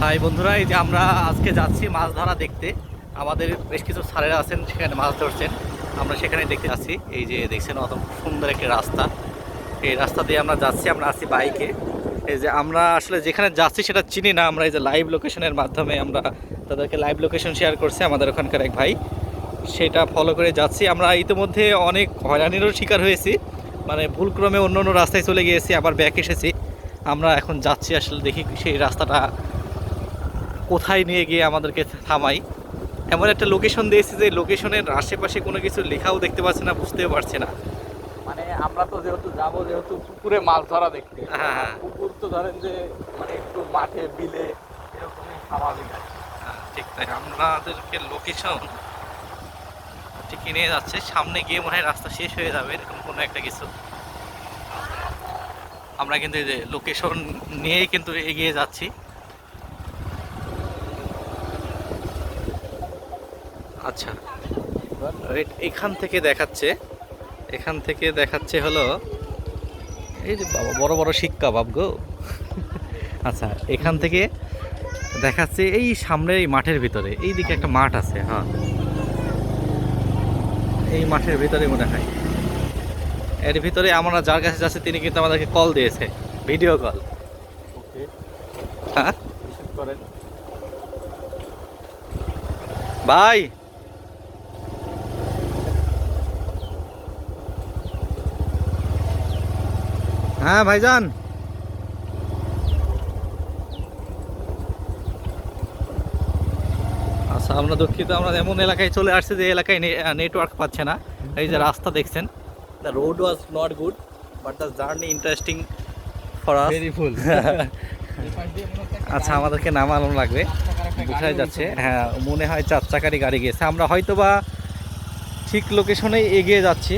High বন্ধুরা, এই যে আমরা আজকে যাচ্ছি মাছ ধরা দেখতে। আমাদের বেশ কিছু স্যারেরা আছেন, সেখানে মাছ ধরছেন। আমরা সেখানে দেখতে যাচ্ছি। এই যে দেখছেন অত সুন্দর একটি রাস্তা, এই রাস্তা দিয়ে আমরা যাচ্ছি। আমরা আছি বাইকে। এই যে আমরা আসলে যেখানে যাচ্ছি সেটা চিনি না। আমরা এই যে লাইভ লোকেশনের মাধ্যমে আমরা তাদেরকে লাইভ লোকেশন শেয়ার করছি আমাদের ওখানকার এক ভাই, সেটা ফলো করে যাচ্ছি। আমরা ইতিমধ্যে অনেক হয়রানিরও শিকার হয়েছি, মানে ভুলক্রমে অন্য অন্য রাস্তায় চলে গিয়েছি, আবার ব্যাক এসেছি। আমরা এখন যাচ্ছি, আসলে দেখি সেই রাস্তাটা কোথায় নিয়ে গিয়ে আমাদেরকে থামাই। এমন একটা লোকেশন দিয়েছি যে লোকেশনের আশেপাশে কোনো কিছু লেখাও দেখতে পাচ্ছি না, বুঝতেও পারছি না। মানে আমরা তো যেহেতু যাবো, যেহেতু পুকুরে মাছ ধরা দেখতে, হ্যাঁ হ্যাঁ, পুকুর তো ধরেন যে মানে একটু মাঠে বিলে এরকমই স্বাভাবিক আর কি। ঠিক তাই। আমাদেরকে লোকেশন ঠিক নিয়ে যাচ্ছে, সামনে গিয়ে মনে হয় রাস্তা শেষ হয়ে যাবে, এরকম কোনো একটা কিছু। আমরা কিন্তু এই যে লোকেশন নিয়েই কিন্তু এগিয়ে যাচ্ছি। আচ্ছা, এখান থেকে দেখাচ্ছে, এখান থেকে দেখাচ্ছে হলো এই যে বাবা, বড় বড় শিক্ষা বাব গো। আচ্ছা, এখান থেকে দেখাচ্ছে এই সামনের এই মাঠের ভিতরে, এই দিকে একটা মাঠ আছে। হ্যাঁ, এই মাঠের ভিতরে মনে হয়। এর ভিতরে আমরা যার কাছে যাচ্ছি তিনি কিন্তু আমাদেরকে কল দিয়েছে, ভিডিও কল। ওকে, হ্যাঁ রিসিভ করেন। ভাই, হ্যাঁ ভাইজান। আচ্ছা, আমরা দুঃখিত, আমরা এমন এলাকায় চলে আসছি যে এলাকায় নেটওয়ার্ক পাচ্ছে না। এই যে রাস্তা দেখছেন, the road was not good but the journey interesting for us. Very full. আচ্ছা, আমাদেরকে নামানো লাগবে, বোঝাই যাচ্ছে। হ্যাঁ, মনে হয় 4 চাকারই গাড়ি গিয়েছে। আমরা হয়তো বা ঠিক লোকেশনেই এগিয়ে যাচ্ছি,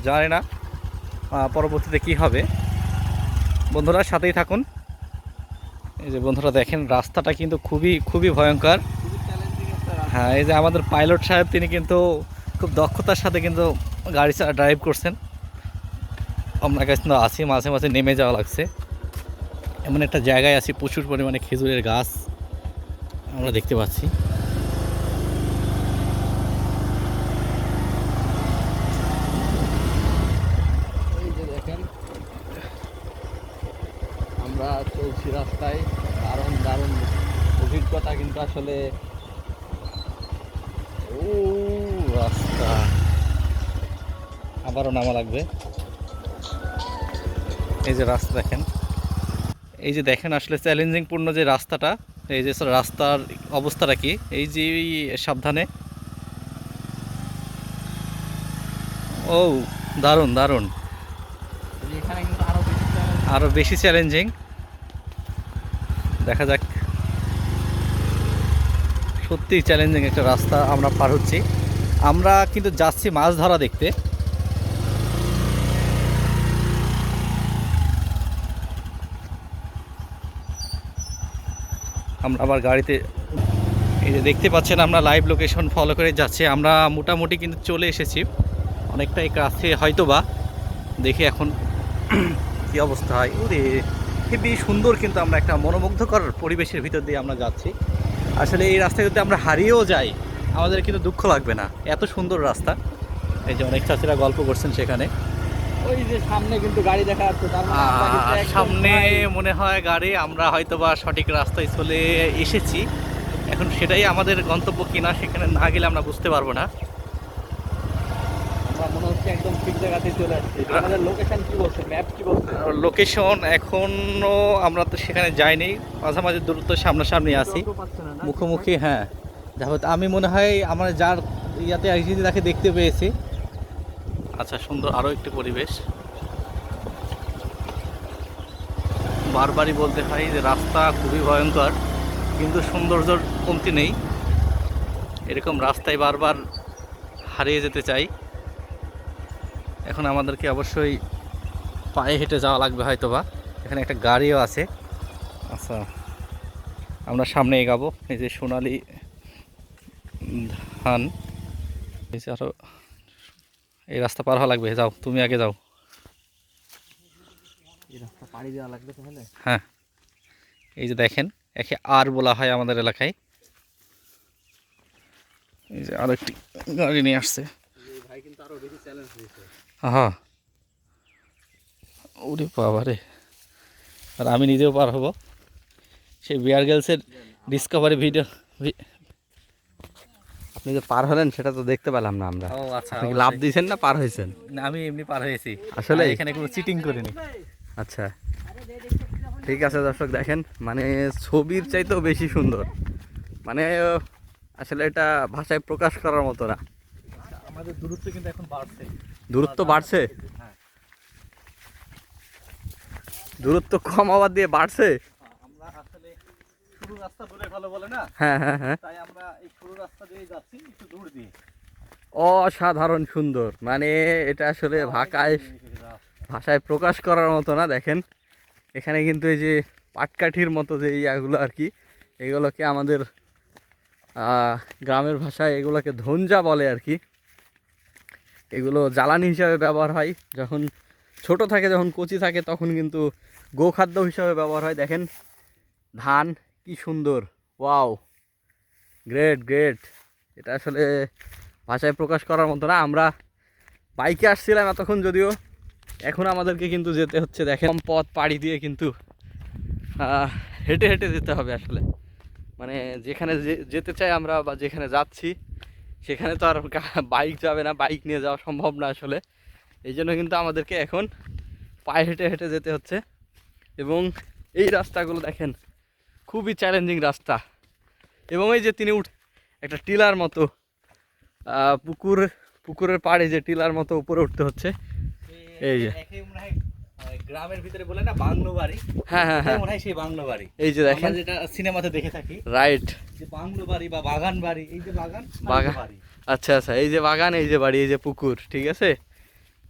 জানি না পরবর্তীতে কি হবে। বন্ধুরা সাথেই থাকুন। এই যে বন্ধুরা দেখেন, রাস্তাটা কিন্তু খুবই খুবই ভয়ঙ্কর। হ্যাঁ, এই যে আমাদের পাইলট সাহেব, তিনি কিন্তু খুব দক্ষতার সাথে কিন্তু গাড়ি ড্রাইভ করছেন। আমরা কাছে আছি, মাঝে মাঝে নেমে যাওয়া লাগছে। এমন একটা জায়গায় আছি, প্রচুর পরিমাণে খেজুরের গাছ আমরা দেখতে পাচ্ছি। এই যে দেখেন, আমরা চলছি রাস্তায়, দারুণ দারুণ অভিজ্ঞতা কিন্তু আসলে। ও রাস্তা, আবারও নামা লাগবে। এই যে রাস্তা দেখেন, এই যে দেখেন আসলে চ্যালেঞ্জিং পূর্ণ যে রাস্তাটা। এই যে রাস্তার অবস্থাটা কি, এই যে সাবধানে। ও দারুণ দারুণ, এখানে কিন্তু আরো বেশি আরও বেশি চ্যালেঞ্জিং। দেখা যাক, সত্যিই চ্যালেঞ্জিং একটা রাস্তা আমরা পার হচ্ছি। আমরা কিন্তু যাচ্ছি মাছ ধরা দেখতে। আমরা আবার গাড়িতে, এই যে দেখতে পাচ্ছেন আমরা লাইভ লোকেশন ফলো করে যাচ্ছি। আমরা মোটামুটি কিন্তু চলে এসেছি, অনেকটাই কাছে হয়তো বা। দেখি এখন কি অবস্থা হয়। ওরে হেবি সুন্দর, কিন্তু আমরা একটা মনোমুগ্ধকর পরিবেশের ভিতর দিয়ে আমরা যাচ্ছি। আসলে এই রাস্তায় যদি আমরা হারিয়েও যাই, আমাদের কিন্তু দুঃখ লাগবে না, এত সুন্দর রাস্তা। এই যে অনেক চাচিরা গল্প করছেন সেখানে। ওই যে সামনে কিন্তু গাড়ি দেখা যাচ্ছে, তার মানে আমরা কিন্তু একদম সামনে প্রায়। মনে হয় গাড়ি, আমরা হয়তো বা সঠিক রাস্তায় চলে এসেছি। এখন সেটাই আমাদের গন্তব্য কিনা, সেখানে না গেলে আমরা বুঝতে পারবো না। আমরা মনে হচ্ছে একদম ঠিক জায়গাতেই চলে আসছি। আমাদের লোকেশন কি বলছে, ম্যাপ কি বলছে? লোকেশন এখনো আমরা তো সেখানে যাইনি, মাঝামাঝি দূরত্ব সামনাসামনি আছি, নেটওয়ার্কও পাচ্ছে না, না? মুখোমুখি। হ্যাঁ, যাহোক আমি মনে হয় আমার যার ইয়াতে আসছি তাকে দেখতে পেয়েছি। আচ্ছা, সুন্দর আরও একটি পরিবেশ। বারবারই বলতে হয় যে রাস্তা খুবই ভয়ঙ্কর, কিন্তু সৌন্দর্যর কমতি নেই। এরকম রাস্তায় বারবার হারিয়ে যেতে চাই। এখন আমাদেরকে অবশ্যই পায়ে হেঁটে যাওয়া লাগবে হয়তো বা। এখানে একটা গাড়িও আছে। আচ্ছা, আমরা সামনে এগাবো। এই যে সোনালি ধান, এই যে আরো, এই রাস্তা পার হওয়া লাগবে। যাও, তুমি আগে যাও। এই রাস্তা পাড়ি দেওয়া লাগবে তাহলে। হ্যাঁ, এই যে দেখেন একে আর বলা হয় আমাদের এলাকায়। এই যে আরেকটি গাড়ি নিয়ে আসছে। ভাই কিন্তু আরো বেশি চ্যালেঞ্জ দিয়েছে। হ্যাঁ, ওরে বাবা রে, আর আমি নিজেও পার হব। সেই বিয়ার গার্লসের ডিসকভারি ভিডিও। আপনি যে পার হলেন সেটা তো দেখতে পেলাম না আমরা। ও আচ্ছা, আপনি কি লাভ দিয়েছেন না পার হয়েছেন? না, আমি এমনি পার হয়েছি আসলে? এখানে কোনো চিটিং করিনি। আচ্ছা, ঠিক আছে দর্শক, দেখেন মানে ছবির চাইতেও বেশি সুন্দর। মানে আসলে এটা ভাষায় প্রকাশ করার মতো না। আমাদের দূরত্ব কিন্তু এখন বাড়ছে। দূরত্ব বাড়ছে? হ্যাঁ, দূরত্ব কম হওয়ার দিয়ে বাড়ছে? আমরা আসলে শুরু রাস্তা দূরে ভালো বলে না, হ্যাঁ হ্যাঁ হ্যাঁ, তাই আমরা এই শুরু রাস্তা দিয়ে যাচ্ছি একটু দূর দিয়ে। অসাধারণ সুন্দর। মানে এটা আসলে ভাষায় প্রকাশ করার মতো না। দেখেন এখানে কিন্তু এই যে পাটকাঠির মতো যে ইয়াগুলো আর কি, এগুলোকে আমাদের গ্রামের ভাষায় এগুলোকে ধঞ্জা বলে আর কি। এগুলো জ্বালানি হিসাবে ব্যবহার হয় যখন ছোট থাকে, যখন কচি থাকে তখন কিন্তু গোখাদ্য হিসাবে ব্যবহার হয়। দেখেন ধান কি সুন্দর, ওয়াও, গ্রেট গ্রেট। এটা আসলে ভাষায় প্রকাশ করার মতো না। আমরা বাইকে আসছিলাম এতক্ষণ, যদিও এখন আমাদেরকে কিন্তু যেতে হচ্ছে দেখেন পথ পাড়ি দিয়ে, কিন্তু হেঁটে হেঁটে যেতে হবে আসলে। মানে যেখানে যেতে চাই আমরা বা যেখানে যাচ্ছি সেখানে তো আর বাইক যাবে না, বাইক নিয়ে যাওয়া সম্ভব না আসলে। এই জন্য কিন্তু আমাদেরকে এখন পায়ে হেঁটে হেঁটে যেতে হচ্ছে। এবং এই রাস্তাগুলো দেখেন খুবই চ্যালেঞ্জিং রাস্তা। এবং এই যে তিনি একটা টিলার মতো পুকুরের পাড়ে যে টিলার মতো উপরে উঠতে হচ্ছে। এই যে গ্রামের ভিতরে বলে না বাংলো বাড়ি, হ্যাঁ হ্যাঁ হ্যাঁ, মনে হয় সেই বাংলো বাড়ি। এই যে দেখেন, যেটা সিনেমাতে দেখে থাকি, রাইট, যে বাংলো বাড়ি বা বাগান বাড়ি। এই যে বাগান বাড়ি। আচ্ছা আচ্ছা, এই যে বাগান, এই যে বাড়ি, এই যে পুকুর, ঠিক আছে।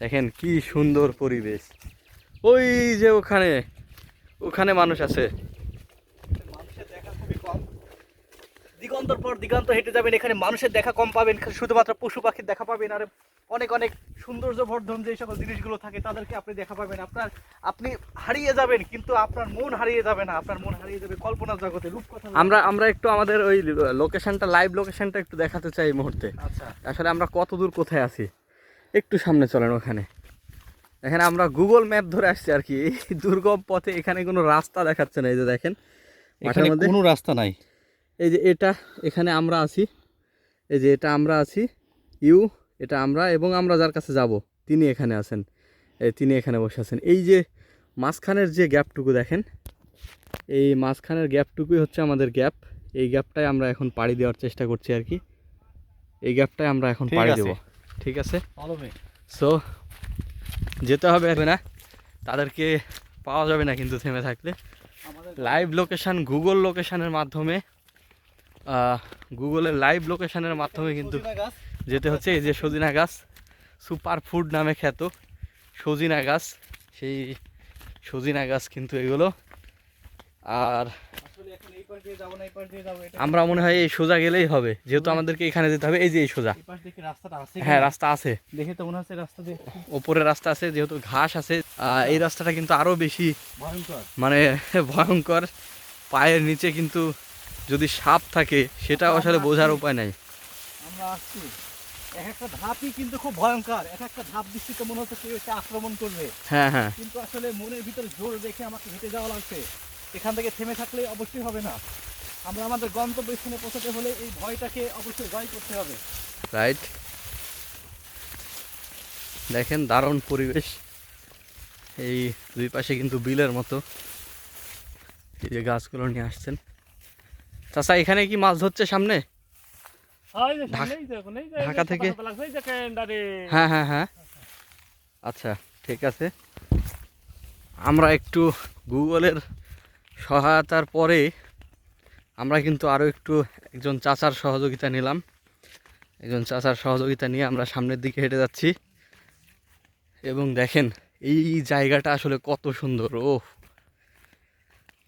দেখেন কি সুন্দর পরিবেশ। ওই যে ওখানে ওখানে মানুষ আছে। মানুষের দেখা খুবই কম, দিগন্তর পর দিগন্ত হেঁটে যাবেন, এখানে মানুষের দেখা কম পাবেন, শুধুমাত্র পশু পাখির দেখা পাবেন। আর অনেক অনেক সৌন্দর্যবর্ধন যে সকল জিনিসগুলো থাকে তাদেরকে আপনি দেখা পাবেন। আপনি হারিয়ে যাবেন, কিন্তু আপনার মন হারিয়ে যাবে না, আপনার মন হারিয়ে যাবে কল্পনার জগতে, রূপকথা। আমরা একটু আমাদের ওই লোকেশনটা, লাইভ লোকেশনটা একটু দেখাতে চাই এই মুহূর্তে। আচ্ছা, আসলে আমরা কত দূর কোথায় আছি, একটু সামনে চলেন। ওখানে দেখেন আমরা গুগল ম্যাপ ধরে আসছি আর কি। এই দুর্গম পথে এখানে কোনো রাস্তা দেখাচ্ছে না। এই যে দেখেন এখানে কোনো রাস্তা নাই। এই যে এখানে আমরা আছি, এই যে এটা আমরা আছি, এটা আমরা, এবং আমরা যার কাছে যাব তিনি এখানে আছেন, তিনি এখানে বসে আছেন। এই যে মাঝখানের যে গ্যাপটুকু দেখেন, এই মাঝখানের গ্যাপটুকুই হচ্ছে আমাদের গ্যাপ। এই গ্যাপটাই আমরা এখন পাড়ি দেওয়ার চেষ্টা করছি আর কি। এই গ্যাপটাই আমরা এখন পাড়ি দেব, ঠিক আছে। সো যেতে হবে না, তাদেরকে পাওয়া যাবে না কিন্তু থেমে থাকলে। লাইভ লোকেশান, গুগল লোকেশানের মাধ্যমে, গুগলের লাইভ লোকেশানের মাধ্যমে কিন্তু যেতে হচ্ছে। এই যে সজিনা গাছ, সুপার ফুড নামে খ্যাত সজিনা গাছ, সেই সজিনা গাছ কিন্তু এগুলো। আর আমরা মনে হয় এই সোজা গেলেই হবে, যেহেতু আমাদেরকে এখানে যেতে হবে। এই যে এই সোজা, হ্যাঁ রাস্তা আছে, দেখে তো মনে হচ্ছে রাস্তা দিয়ে ওপরে রাস্তা আছে, যেহেতু ঘাস আছে। এই রাস্তাটা কিন্তু আরো বেশি ভয়ঙ্কর, মানে ভয়ঙ্কর। পায়ের নিচে কিন্তু যদি সাপ থাকে সেটা আসলে বোঝার উপায় নাই। আমরা আসছি, এক একটা ধাপই কিন্তু খুব ভয়ঙ্কর, এক একটা ধাপ দিচ্ছি তো মনে হচ্ছে কেউ এসে আক্রমণ করবে। হ্যাঁ হ্যাঁ, কিন্তু আসলে মনের ভিতরে জোর রেখে আমাকে হেঁটে যাওয়া লাগছে। এখান থেকে থেমে থাকলে অবশ্যই হবে না। আমরা আমাদের গন্তব্য স্থানে পৌঁছাতে হলে এই ভয়টাকে অবশ্যই জয় করতে হবে। রাইট, দেখেন দারুণ পরিবেশ। এই দুই পাশে কিন্তু বিলের মতো, এই যে গাছগুলো নিয়ে আসছেন। চাচা এখানে কি মাছ ধরছে সামনে ঢাকা থেকে? হ্যাঁ হ্যাঁ হ্যাঁ, আচ্ছা ঠিক আছে। আমরা একটু গুগলের সহায়তার পরে আমরা কিন্তু আরও একটু একজন চাচার সহযোগিতা নিলাম। একজন চাচার সহযোগিতা নিয়ে আমরা সামনের দিকে হেঁটে যাচ্ছি। এবং দেখেন এই জায়গাটা আসলে কত সুন্দর, ও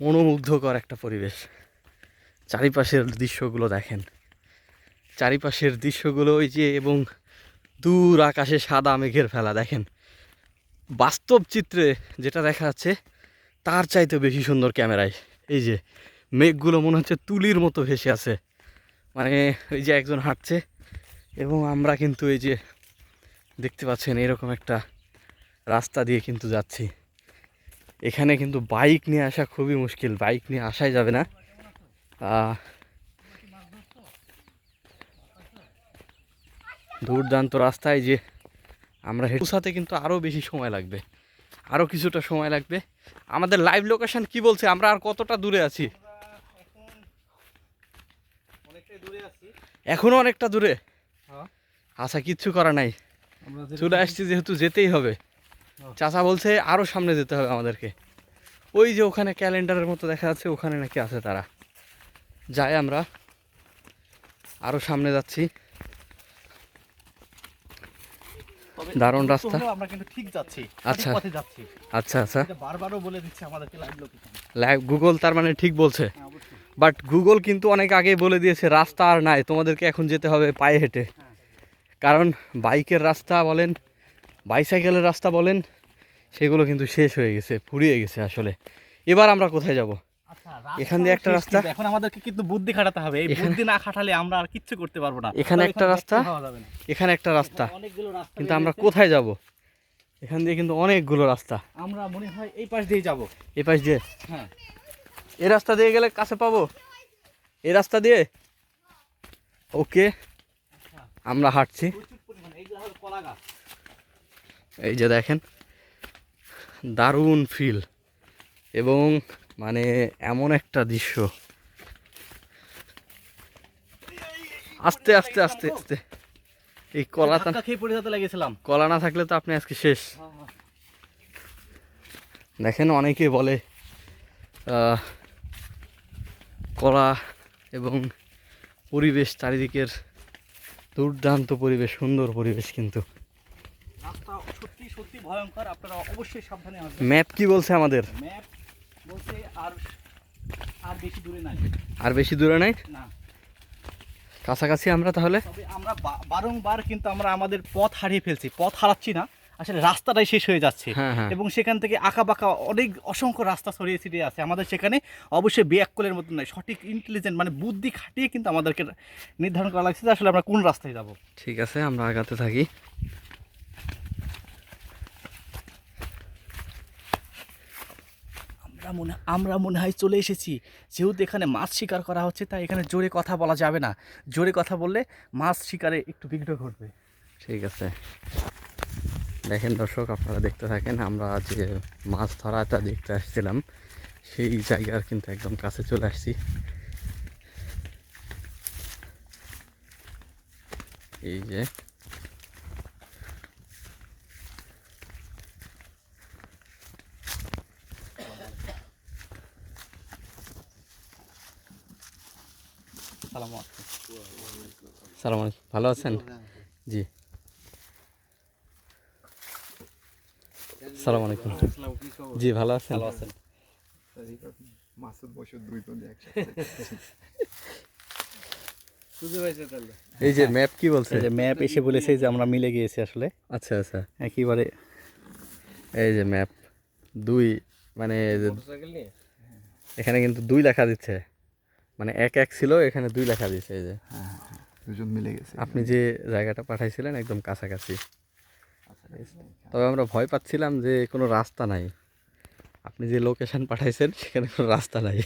মনোমুগ্ধকর একটা পরিবেশ। চারিপাশের দৃশ্যগুলো দেখেন, চারিপাশের দৃশ্যগুলো ওই যে, এবং দূর আকাশে সাদা মেঘের ফেলা। দেখেন বাস্তব চিত্রে যেটা দেখা যাচ্ছে তার চাইতে বেশি সুন্দর ক্যামেরায়। এই যে মেঘগুলো মনে হচ্ছে তুলির মতো ভেসে আছে। মানে ওই যে একজন হাঁটছে এবং আমরা কিন্তু এই যে দেখতে পাচ্ছেন এরকম একটা রাস্তা দিয়ে কিন্তু যাচ্ছি। এখানে কিন্তু বাইক নিয়ে আসা খুবই মুশকিল, বাইক নিয়ে আসাই যাবে না। দুর্দান্ত রাস্তায় যে আমরা পৌঁছাতে কিন্তু আরও বেশি সময় লাগবে, আরও কিছুটা সময় লাগবে। আমাদের লাইভ লোকেশন কি বলছে, আমরা আর কতটা দূরে আছি? এখনো অনেকটা দূরে। আচ্ছা, কিচ্ছু করা নাই, চলে আসছি যেহেতু যেতেই হবে। চাচা বলছে আরও সামনে যেতে হবে আমাদেরকে। ওই যে ওখানে ক্যালেন্ডারের মতো দেখা যাচ্ছে, ওখানে নাকি আছে তারা। যাই, আমরা আরও সামনে যাচ্ছি। দারুণ রাস্তা, আমরা কিন্তু ঠিক যাচ্ছি, আচ্ছা পথে যাচ্ছি। আচ্ছা আচ্ছা, বারবারও বলে দিচ্ছে আমাদেরকে লাইভ লোকেশন। লাইভ গুগল তার মানে ঠিক বলছে। বাট গুগল কিন্তু অনেক আগেই বলে দিয়েছে রাস্তা আর নাই, তোমাদেরকে এখন যেতে হবে পায়ে হেঁটে। কারণ বাইকের রাস্তা বলেন, বাইসাইকেলের রাস্তা বলেন, সেগুলো কিন্তু শেষ হয়ে গেছে, ফুরিয়ে গেছে আসলে। এবার আমরা কোথায় যাব? এখান দিয়ে একটা রাস্তা, এখন আমাদেরকে কিন্তু বুদ্ধি খাটাতে হবে। এই বুদ্ধি না খাটালে আমরা আর কিচ্ছু করতে পারবো না। এখানে একটা রাস্তা, এখানে একটা রাস্তা, অনেকগুলো রাস্তা, কিন্তু আমরা কোথায় যাব? এখান দিয়ে কিন্তু অনেকগুলো রাস্তা। আমরা মনে হয় এই পাশ দিয়ে যাব। এই পাশ দিয়ে? হ্যাঁ, এই রাস্তা দিয়ে গেলে কাছে পাবো, এই রাস্তা দিয়ে। ওকে, আমরা হাঁটছি। এই যে দেখেন, দারুণ ফিল এবং মানে এমন একটা দৃশ্য। আস্তে আস্তে আস্তে আস্তে, এই কলাটা খেয়ে পড়ে যেতে লেগেছিলাম। কলা না থাকলে তো আপনি আজকে শেষ। দেখেন, অনেকে বলে কলা এবং পরিবেশ, চারিদিকের দুর্দান্ত পরিবেশ, সুন্দর পরিবেশ, কিন্তু রাস্তা সত্যি সত্যি ভয়ঙ্কর। আপনারা অবশ্যই সাবধানে আসবেন। ম্যাপ কি বলছে আমাদের? ম্যাপ বলছে আর আর বেশি দূরে নাই। আর বেশি দূরে নাই, না, কাছাকাছি আমরা তাহলে। তবে আমরা বারংবার কিন্তু আমরা আমাদের পথ হারিয়ে ফেলছি। পথ হারাচ্ছি না, আসলে রাস্তাটাই শেষ হয়ে যাচ্ছে। হ্যাঁ হ্যাঁ, এবং সেখান থেকে আঁকা বাঁকা অনেক অসংখ্য রাস্তা ছড়িয়ে ছিটিয়ে আছে। আমাদের সেখানে অবশ্যই ব্যাককলের মতো নয়, সঠিক ইন্টেলিজেন্ট মানে বুদ্ধি খাটিয়ে কিন্তু আমাদেরকে নির্ধারণ করা লাগছে যে আসলে আমরা কোন রাস্তায় যাব। ঠিক আছে, আমরা আগাতে থাকি। আমরা মনে হয় চলে এসেছি। যেহেতু এখানে মাছ শিকার করা হচ্ছে, তাই এখানে জোরে কথা বলা যাবে না। জোরে কথা বললে মাছ শিকারে একটু বিঘ্ন ঘটবে। ঠিক আছে, দেখেন দর্শক, আপনারা দেখতে থাকেন। আমরা যে মাছ ধরাটা দেখতে আসছিলাম, সেই জায়গার কিন্তু একদম কাছে চলে আসছি। এই যে সালাম আলাইকুম, ভালো আছেন? জি, সালাম আলাইকুম। জি, ভালো আছেন? এই যে ম্যাপ কি বলছে? যে ম্যাপ এসে বলেছে যে আমরা মিলে গিয়েছি আসলে। আচ্ছা আচ্ছা, একেবারে এই যে ম্যাপ দুই, মানে এখানে কিন্তু 2 লেখা দিচ্ছে, মানে 1 ছিল, এখানে 2 লেখা দিচ্ছে। এই যে দুজন মিলে গেছে। আপনি যে জায়গাটা পাঠাইছিলেন একদম কাছাকাছি। তবে আমরা ভয় পাচ্ছিলাম যে কোনো রাস্তা নাই। আপনি যে লোকেশন পাঠাইছেন সেখানে কোনো রাস্তা নাই।